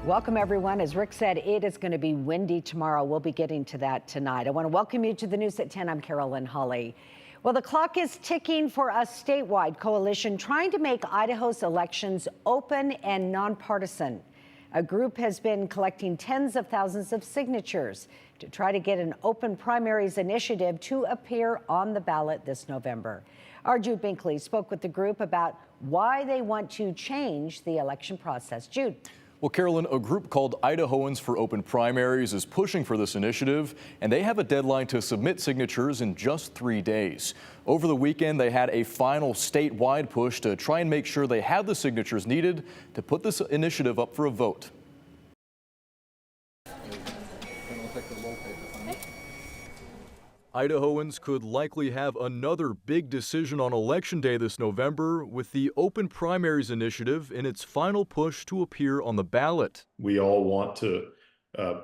Welcome, everyone. As Rick said, it is going to be windy tomorrow. We'll be getting to that tonight. I want to welcome you to the News at 10. I'm Carolyn Holly. Well, the clock is ticking for a statewide coalition trying to make Idaho's elections open and nonpartisan. A group has been collecting tens of thousands of signatures to try to get an Open Primaries initiative to appear on the ballot this November. Our Jude Binkley spoke with the group about why they want to change the election process. Jude. Well, Carolyn, a group called Idahoans for Open Primaries is pushing for this initiative, and they have a deadline to submit signatures in just 3 days. Over the weekend, they had a final statewide push to try and make sure they have the signatures needed to put this initiative up for a vote. Idahoans could likely have another big decision on Election Day this November with the Open Primaries initiative in its final push to appear on the ballot. We all want to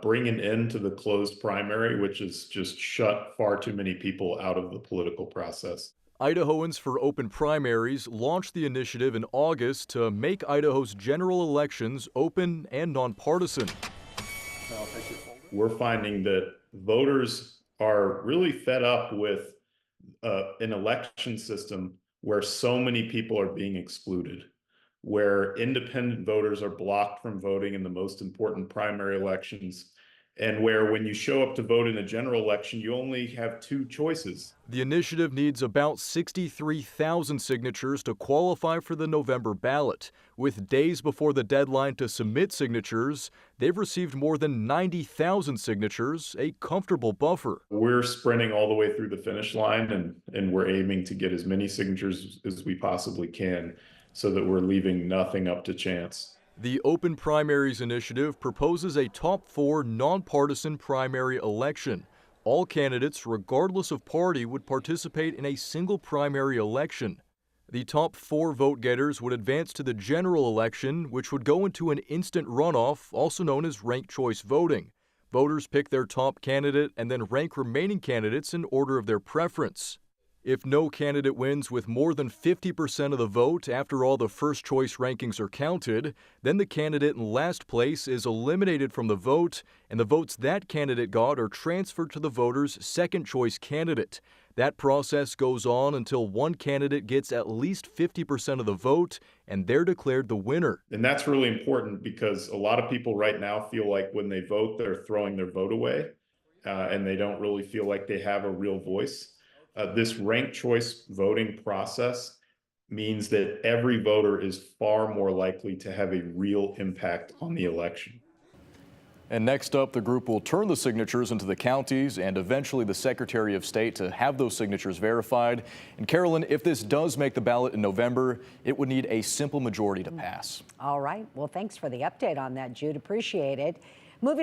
bring an end to the closed primary, which has just shut far too many people out of the political process. Idahoans for Open Primaries launched the initiative in August to make Idaho's general elections open and nonpartisan. We're finding that voters are really fed up with an election system where so many people are being excluded, where independent voters are blocked from voting in the most important primary elections, and where when you show up to vote in a general election, you only have two choices. The initiative needs about 63,000 signatures to qualify for the November ballot. With days before the deadline to submit signatures, they've received more than 90,000 signatures, a comfortable buffer. We're sprinting all the way through the finish line, and we're aiming to get as many signatures as we possibly can so that we're leaving nothing up to chance. The Open Primaries initiative proposes a top 4 nonpartisan primary election. All candidates, regardless of party, would participate in a single primary election. The top 4 vote-getters would advance to the general election, which would go into an instant runoff, also known as ranked choice voting. Voters pick their top candidate and then rank remaining candidates in order of their preference. If no candidate wins with more than 50% of the vote after all the first choice rankings are counted, then the candidate in last place is eliminated from the vote, and the votes that candidate got are transferred to the voter's second choice candidate. That process goes on until one candidate gets at least 50% of the vote, and they're declared the winner. And that's really important because a lot of people right now feel like when they vote, they're throwing their vote away, and they don't really feel like they have a real voice. This ranked choice voting process means that every voter is far more likely to have a real impact on the election. And next up, the group will turn the signatures into the counties and eventually the Secretary of State to have those signatures verified. And Carolyn, if this does make the ballot in November, it would need a simple majority to pass. All right. Well, thanks for the update on that, Jude. Appreciate it. Moving